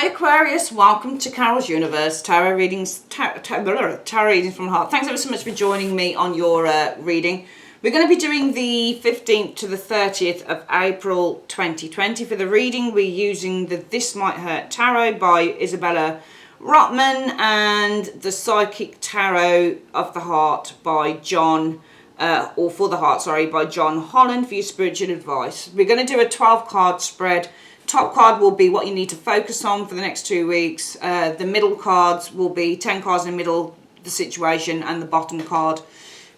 Hi Aquarius, welcome to Carol's Universe, tarot readings, tarot readings from the heart. Thanks ever so much for joining me on your reading. We're going to be doing the 15th to the 30th of April 2020. For the reading, we're using the This Might Hurt Tarot by Isabella Rotman and the Psychic Tarot of the Heart by John, or for the Heart, sorry, by John Holland for your spiritual advice. We're going to do a 12 card spread. Top card will be what you need to focus on for the next 2 weeks. The middle cards will be 10 cards in the middle, the situation, and the bottom card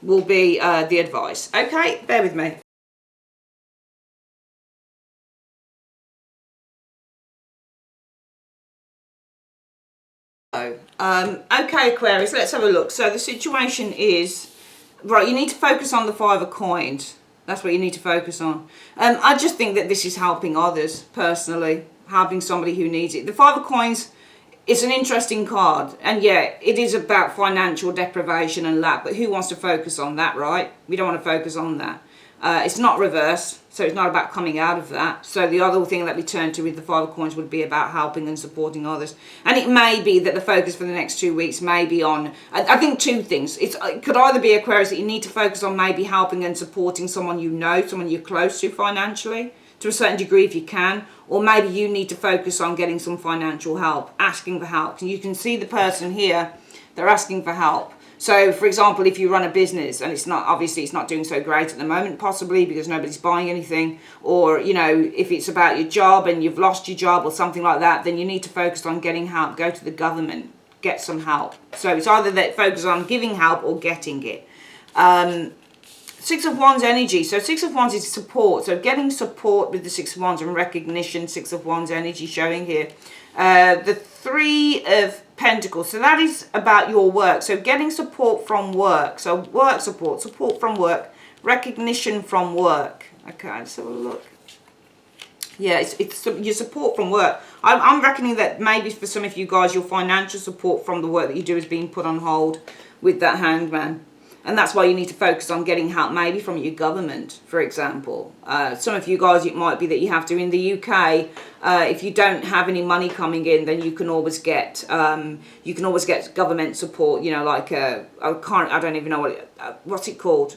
will be the advice. Okay, bear with me. Okay, Aquarius, let's have a look. So the situation is, right, you need to focus on the 5 of coins. That's what you need to focus on. I just think that this is helping others, personally. Helping somebody who needs it. The 5 of coins is an interesting card. And yeah, it is about financial deprivation and lack. But who wants to focus on that, right? We don't want to focus on that. It's not reversed. So it's not about coming out of that. So the other thing that we turn to with the 5 of coins would be about helping and supporting others. And it may be that the focus for the next 2 weeks may be on, I think 2 things. It could either be, Aquarius, that you need to focus on maybe helping and supporting someone you know, someone you're close to financially, to a certain degree if you can. Or maybe you need to focus on getting some financial help, asking for help. And you can see the person here, they're asking for help. So, for example, if you run a business and it's not, obviously it's not doing so great at the moment, possibly because nobody's buying anything, or, you know, if it's about your job and you've lost your job or something like that, then you need to focus on getting help. Go to the government, get some help. So it's either that focus on giving help or getting it. 6 of Wands energy. So 6 of Wands is support. So getting support with the 6 of Wands and recognition, 6 of Wands energy showing here. The 3 of Pentacles. So that is about your work. So getting support from work. So work support from work, recognition from work. Okay, let's have a look. Yeah, it's your support from work. I'm reckoning that maybe for some of you guys, your financial support from the work that you do is being put on hold with that Hanged Man. And that's why you need to focus on getting help maybe from your government, for example. Some of you guys, it might be that you have to, in the UK, if you don't have any money coming in, then you can always get government support, you know, like, I don't even know what's it called?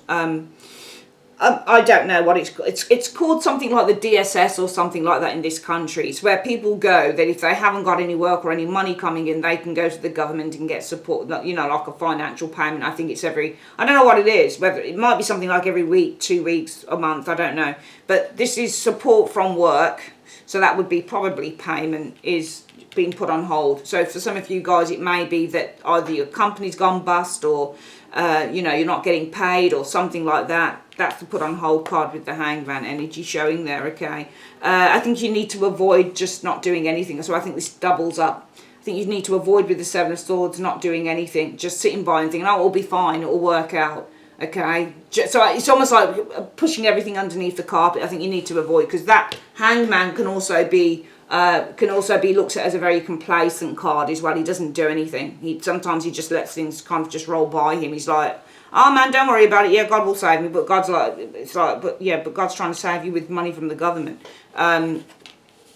I don't know what it's called. It's called something like the DSS or something like that in this country. It's where people go that if they haven't got any work or any money coming in, they can go to the government and get support, you know, like a financial payment. I think it's I don't know what it is, whether it might be something like every week, 2 weeks, a month, I don't know. But this is support from work. So that would be probably payment is being put on hold. So for some of you guys, it may be that either your company's gone bust or, you know, you're not getting paid or something like that. That's the put on hold card with the Hanged Man energy showing there, okay? I think you need to avoid just not doing anything. So I think this doubles up. I think you need to avoid with the 7 of Swords not doing anything, just sitting by and thinking, oh, it'll be fine, it'll work out, okay? So it's almost like pushing everything underneath the carpet. I think you need to avoid, because that Hanged Man can also be looked at as a very complacent card as well. He doesn't do anything. Sometimes he just lets things kind of just roll by him. He's like, oh man, don't worry about it. Yeah, God will save me. But God's like, it's like, but yeah, but God's trying to save you with money from the government.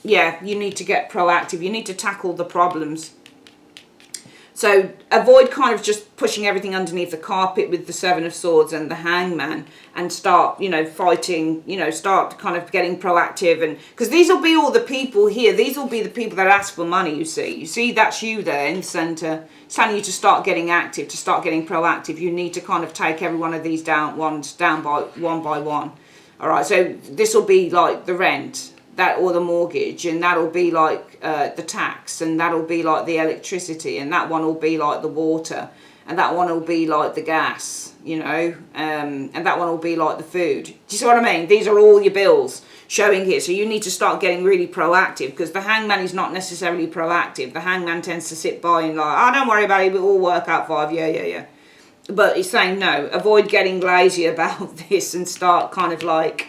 Yeah, you need to get proactive. You need to tackle the problems. So avoid kind of just pushing everything underneath the carpet with the 7 of Swords and the Hanged Man, and start, you know, fighting, you know, start kind of getting proactive. And because these will be all the people here, these will be the people that ask for money, you see that's you there in the centre. It's telling you to start getting active, to start getting proactive. You need to kind of take every one of these down by one. All right, so this will be like the rent, that, or the mortgage, and that'll be like the tax, and that'll be like the electricity, and that one will be like the water, and that one will be like the gas, you know, and that one will be like the food. Do you see what I mean? These are all your bills showing here. So you need to start getting really proactive, because the Hanged Man is not necessarily proactive. The Hanged Man tends to sit by and like, oh, don't worry about it, we'll all work out 5, yeah. But it's saying no, avoid getting lazy about this and start kind of like,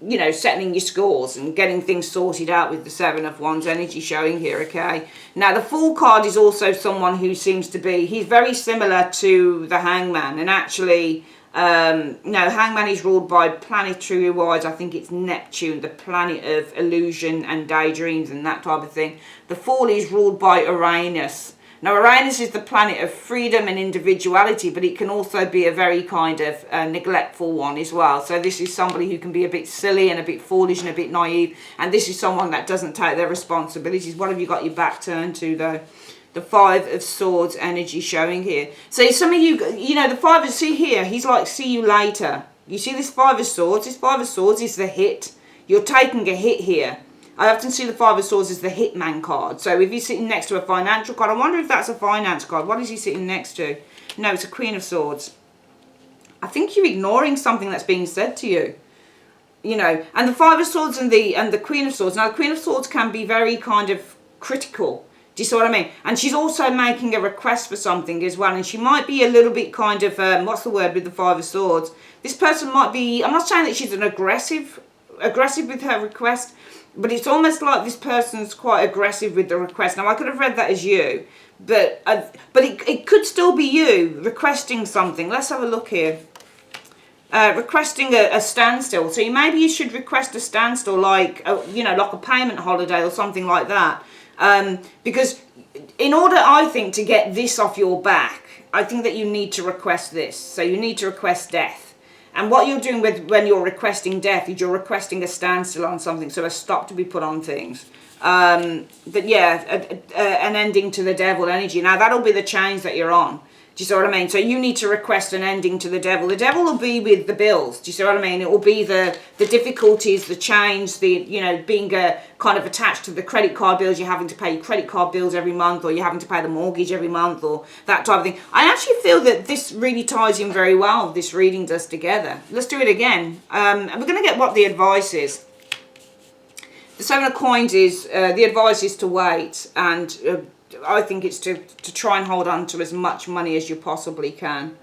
you know, settling your scores and getting things sorted out with the 7 of Wands energy showing here, okay? Now, the Fool card is also someone who seems to be, he's very similar to the Hanged Man, and actually, No, Hangman is ruled by planetary wise. I think it's Neptune, the planet of illusion and daydreams and that type of thing. The Fool is ruled by Uranus. Now, Uranus is the planet of freedom and individuality, but it can also be a very kind of neglectful one as well. So this is somebody who can be a bit silly and a bit foolish and a bit naive. And this is someone that doesn't take their responsibilities. What have you got your back turned to, though? The Five of Swords energy showing here. So some of you, you know, the Five of, see here, he's like, see you later. You see this Five of Swords? This Five of Swords is the hit. You're taking a hit here. I often see the Five of Swords as the hitman card. So if he's sitting next to a financial card, I wonder if that's a finance card. What is he sitting next to? No, it's a Queen of Swords. I think you're ignoring something that's being said to you. You know, and the Five of Swords and the Queen of Swords. Now, the Queen of Swords can be very kind of critical. Do you see what I mean? And she's also making a request for something as well. And she might be a little bit kind of, what's the word with the Five of Swords? This person might be, I'm not saying that she's an aggressive with her request, but it's almost like this person's quite aggressive with the request. Now, I could have read that as you, but it could still be you requesting something. Let's have a look here. Requesting a standstill. So maybe you should request a standstill, like, you know, like a payment holiday or something like that. Because in order, I think, to get this off your back, I think that you need to request this. So you need to request death. And what you're doing when you're requesting death is you're requesting a standstill on something, so a stop to be put on things. But yeah, an ending to the devil energy. Now, that'll be the change that you're on. Do you see what I mean? So you need to request an ending to the devil. The devil will be with the bills. Do you see what I mean? It will be the difficulties, the change, the, you know, being kind of attached to the credit card bills. You're having to pay your credit card bills every month, or you're having to pay the mortgage every month, or that type of thing. I actually feel that this really ties in very well. This reading does together. Let's do it again. And we're going to get what the advice is. The Seven of Coins is, the advice is to wait, and I think it's to try and hold on to as much money as you possibly can.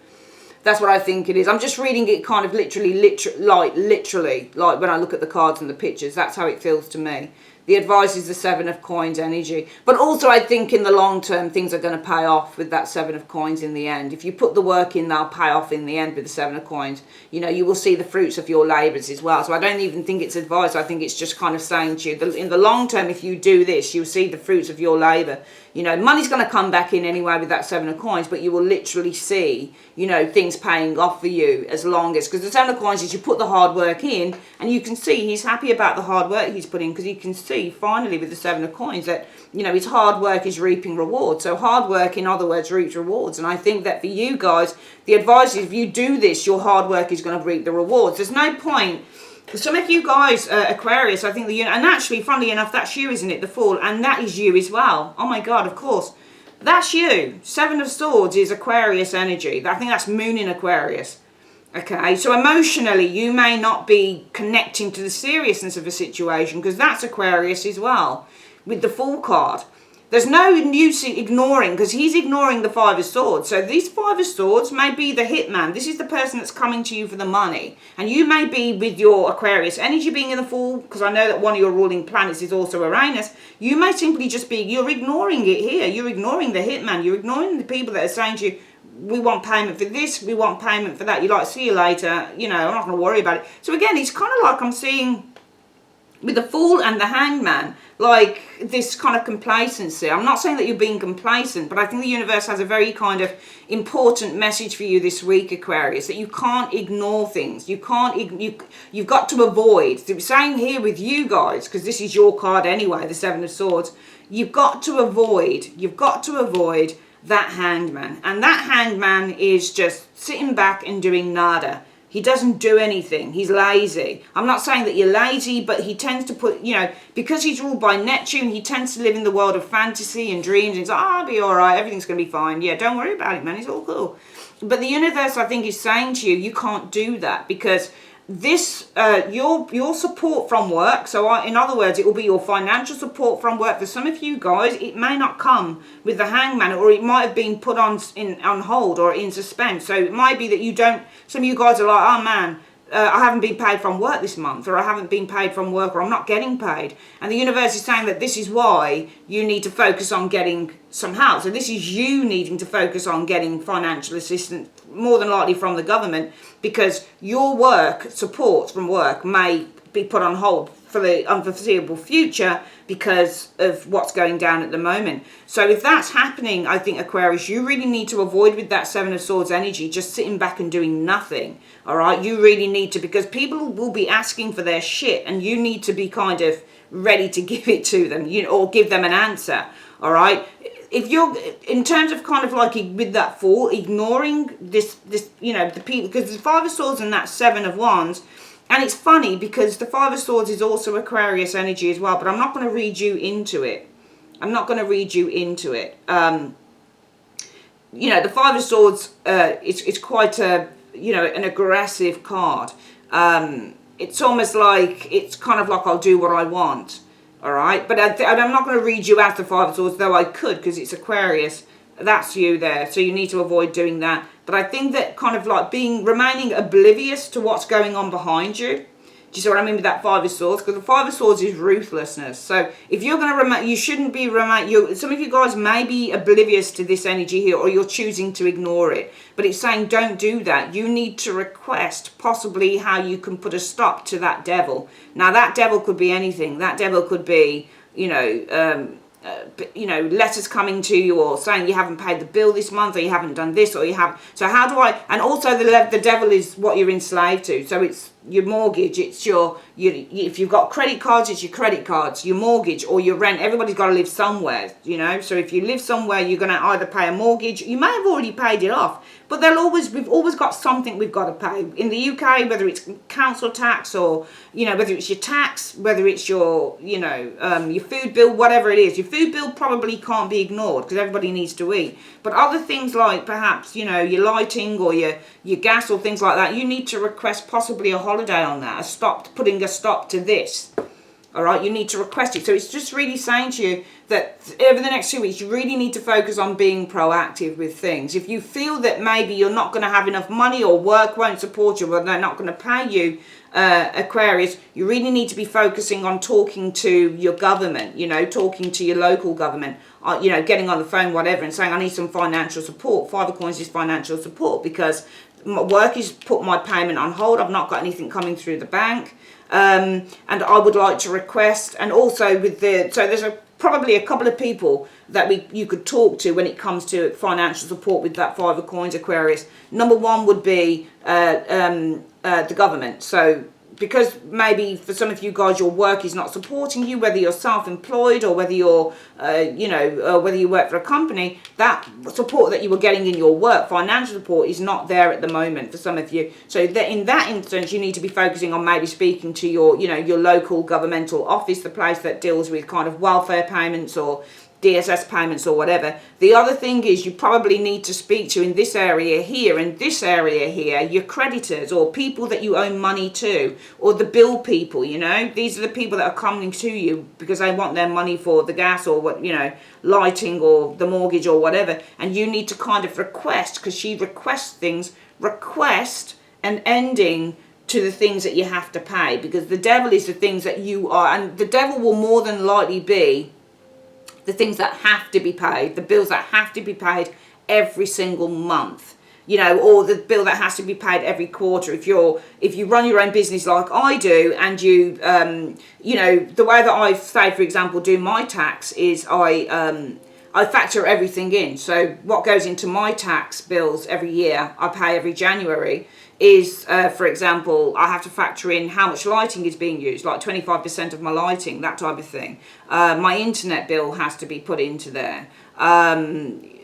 That's what I think it is. I'm just reading it kind of literally, like when I look at the cards and the pictures. That's how it feels to me. The advice is the Seven of Coins energy. But also I think in the long term, things are going to pay off with that Seven of Coins in the end. If you put the work in, they'll pay off in the end with the Seven of Coins. You know, you will see the fruits of your labours as well. So I don't even think it's advice. I think it's just kind of saying to you, in the long term, if you do this, you'll see the fruits of your labour. You know, money's going to come back in anyway with that Seven of Coins, but you will literally see, you know, things paying off for you as long as, because the Seven of Coins is you put the hard work in, and you can see he's happy about the hard work he's put in, because you can see finally with the Seven of Coins that, you know, his hard work is reaping rewards. So hard work, in other words, reaps rewards. And I think that for you guys, the advice is if you do this, your hard work is going to reap the rewards. There's no point. Some of you guys, Aquarius, I think and actually, funnily enough, that's you, isn't it? The Fool, and that is you as well. Oh my God, of course. That's you. Seven of Swords is Aquarius energy. I think that's Moon in Aquarius. Okay, so emotionally, you may not be connecting to the seriousness of a situation, because that's Aquarius as well, with the Fool card. There's no use ignoring, because he's ignoring the Five of Swords. So these Five of Swords may be the hitman. This is the person that's coming to you for the money. And you may be, with your Aquarius energy being in the Fool, because I know that one of your ruling planets is also Uranus, you may simply just be, you're ignoring it here. You're ignoring the hitman. You're ignoring the people that are saying to you, we want payment for this, we want payment for that. You're like, see you later. You know, I'm not going to worry about it. So again, it's kind of like I'm seeing with the Fool and the Hangman, like this kind of complacency. I'm not saying that you're being complacent, but I think the universe has a very kind of important message for you this week, Aquarius, that you can't ignore things. You can't, you've got to avoid. So saying here with you guys, because this is your card anyway, the Seven of Swords, you've got to avoid that Hangman. And that Hangman is just sitting back and doing nada. He doesn't do anything. He's lazy. I'm not saying that you're lazy, but he tends to put, you know, because he's ruled by Neptune, he tends to live in the world of fantasy and dreams. And he's like, I'll be all right. Everything's going to be fine. Yeah, don't worry about it, man. It's all cool. But the universe, I think, is saying to you, you can't do that, because this, your support from work, so in other words, it will be your financial support from work. For some of you guys, it may not come with the Hangman, or it might have been put on hold or in suspense. So it might be that you don't, some of you guys are like, oh man, I haven't been paid from work this month, or I haven't been paid from work, or I'm not getting paid. And the universe is saying that this is why you need to focus on getting some help. So this is you needing to focus on getting financial assistance, more than likely from the government, because your work, support from work, may be put on hold for the unforeseeable future because of what's going down at the moment. So if that's happening, I think, Aquarius, you really need to avoid, with that Seven of Swords energy, just sitting back and doing nothing. All right, you really need to, because people will be asking for their shit, and you need to be kind of ready to give it to them, or give them an answer. All right, if you're, in terms of kind of like with that Fool, ignoring this, the people, because the Five of Swords and that Seven of Wands. And it's funny because the Five of Swords is also Aquarius energy as well, but I'm not going to read you into it. I'm not going to read you into it. The Five of Swords, it's quite a, an aggressive card. It's almost like, it's kind of like, I'll do what I want. All right. But I'm not going to read you as the Five of Swords, though I could, because it's Aquarius. That's you there. So you need to avoid doing that. But I think that kind of like remaining oblivious to what's going on behind you. Do you see what I mean with that Five of Swords? Because the Five of Swords is ruthlessness. So if you're going to remain, you shouldn't be some of you guys may be oblivious to this energy here, or you're choosing to ignore it. But it's saying don't do that. You need to request possibly how you can put a stop to that devil. Now that devil could be anything. That devil could be, letters coming to you, or saying you haven't paid the bill this month, or you haven't done this, or you have. So how do I? And also the devil is what you're enslaved to. So it's your mortgage, it's if you've got credit cards, it's your credit cards, your mortgage, or your rent. Everybody's got to live somewhere, So if you live somewhere, you're going to either pay a mortgage. You may have already paid it off, but we've always got something we've got to pay. In the UK, whether it's council tax, or whether it's your tax, whether it's your your food bill, whatever it is. Your food bill probably can't be ignored because everybody needs to eat. But other things like perhaps your lighting or your gas or things like that, you need to request possibly a holiday on that, putting a stop to this. All right, you need to request it. So it's just really saying to you that over the next 2 weeks, you really need to focus on being proactive with things. If you feel that maybe you're not going to have enough money, or work won't support you, or they're not going to pay you, Aquarius, you really need to be focusing on talking to your government, talking to your local government, getting on the phone, whatever, and saying, I need some financial support. Five of Coins is financial support, because my work is put my payment on hold. I've not got anything coming through the bank. And I would like to request, and also so there's probably a couple of people that you could talk to when it comes to financial support with that Five of Coins, Aquarius. Number one would be the government. So because maybe for some of you guys, your work is not supporting you, whether you're self-employed or whether you're, whether you work for a company, that support that you were getting in your work, financial support, is not there at the moment for some of you. So that in that instance, you need to be focusing on maybe speaking to your, your local governmental office, the place that deals with kind of welfare payments or DSS payments or whatever. The other thing is, you probably need to speak to, in this area here, your creditors, or people that you owe money to, or the bill people. These are the people that are coming to you because they want their money for the gas, or what, lighting, or the mortgage, or whatever. And you need to kind of request, because she requests things, request an ending to the things that you have to pay, because the devil is the things that you are, and the devil will more than likely be the things that have to be paid, the bills that have to be paid every single month, or the bill that has to be paid every quarter. If you run your own business like I do, and you, the way that I say, for example, do my tax is I factor everything in. So what goes into my tax bills every year, I pay every January, is, for example, I have to factor in how much lighting is being used, like 25% of my lighting, that type of thing. My internet bill has to be put into there. Everything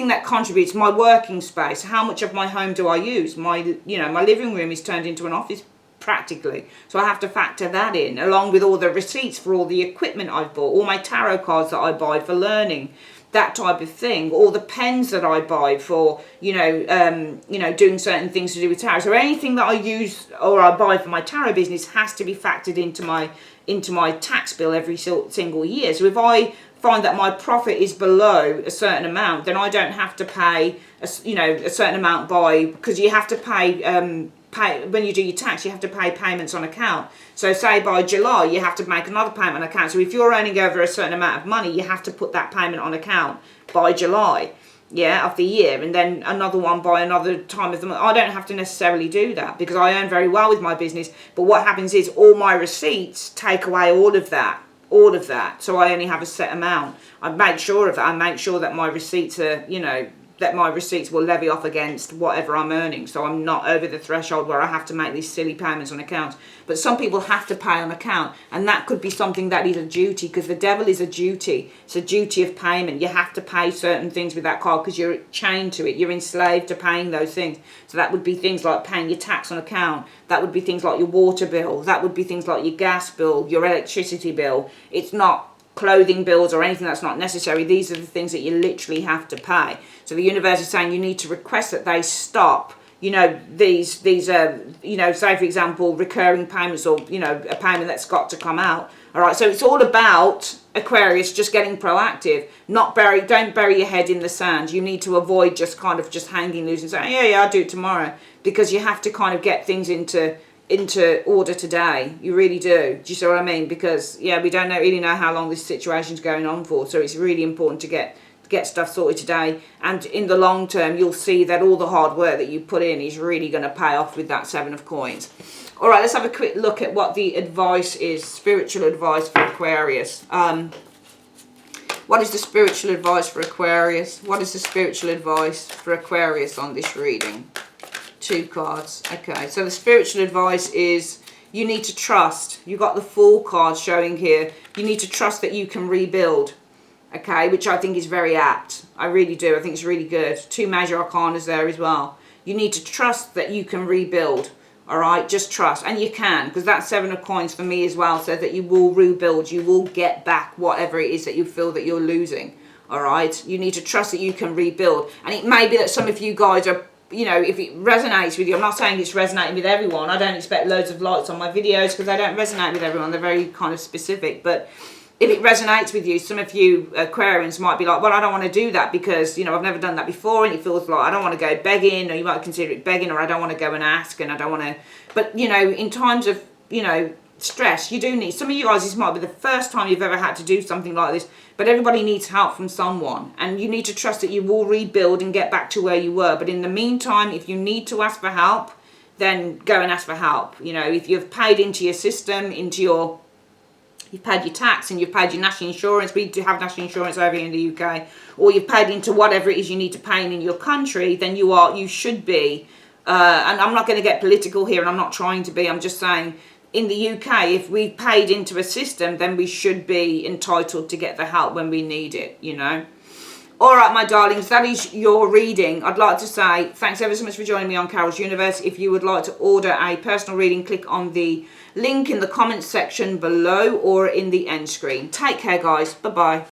that contributes, my working space, how much of my home do I use? My living room is turned into an office practically. So I have to factor that in, along with all the receipts for all the equipment I've bought, all my tarot cards that I buy for learning, that type of thing, or the pens that I buy for, doing certain things to do with tarot. So anything that I use or I buy for my tarot business has to be factored into my tax bill every single year. So if I find that my profit is below a certain amount, then I don't have to pay a certain amount because you have to pay when you do your tax, you have to pay payments on account. So say by July you have to make another payment on account. So if you're earning over a certain amount of money, you have to put that payment on account by July, of the year, and then another one by another time of the month. I don't have to necessarily do that because I earn very well with my business. But what happens is all my receipts take away all of that. So I only have a set amount. I make sure of that. I make sure that my receipts are, that my receipts will levy off against whatever I'm earning. So I'm not over the threshold where I have to make these silly payments on accounts. But some people have to pay on account, and that could be something that is a duty, because the devil is a duty. It's a duty of payment. You have to pay certain things with that card because you're chained to it. You're enslaved to paying those things. So that would be things like paying your tax on account. That would be things like your water bill. That would be things like your gas bill, your electricity bill. It's not clothing bills or anything that's not necessary. These are the things that you literally have to pay. So the universe is saying you need to request that they stop, these say for example, recurring payments, or, a payment that's got to come out. All right. So it's all about, Aquarius, just getting proactive, don't bury your head in the sand. You need to avoid just hanging loose and saying, yeah, I'll do it tomorrow, because you have to kind of get things into order today. You really do. Do you see what I mean? Because we don't really know how long this situation's going on for, so it's really important to get stuff sorted today, and in the long term you'll see that all the hard work that you put in is really going to pay off with that 7 of coins. All right, let's have a quick look at what the advice is, spiritual advice for Aquarius. What is the spiritual advice for Aquarius? What is the spiritual advice for Aquarius on this reading? 2 cards. Okay, so the spiritual advice is you need to trust. You've got the Fool card showing here. You need to trust that you can rebuild. Okay, which I think is very apt. I really do. I think it's really good. 2 major arcanas there as well. You need to trust that you can rebuild. All right, just trust. And you can, because that 7 of coins for me as well says that you will rebuild. You will get back whatever it is that you feel that you're losing. All right, you need to trust that you can rebuild. And it may be that some of you guys are, if it resonates with you, I'm not saying it's resonating with everyone. I don't expect loads of likes on my videos because they don't resonate with everyone. They're very kind of specific. But if it resonates with you, some of you Aquarians might be like, well, I don't want to do that because, I've never done that before, and it feels like I don't want to go begging, or you might consider it begging, or I don't want to go and ask, and I don't want to. But, in times of, stress, you do need, some of you guys, this might be the first time you've ever had to do something like this, but everybody needs help from someone, and you need to trust that you will rebuild and get back to where you were. But in the meantime, if you need to ask for help, then go and ask for help. If you've paid into your system, you've paid your tax and you've paid your national insurance. We do have national insurance over here in the UK, or you've paid into whatever it is you need to pay in your country, then you should be, and I'm not going to get political here, and I'm not trying to be, I'm just saying, in the UK, if we've paid into a system, then we should be entitled to get the help when we need it, All right, my darlings, that is your reading. I'd like to say thanks ever so much for joining me on Carol's Universe. If you would like to order a personal reading, click on the link in the comments section below or in the end screen. Take care, guys. Bye-bye.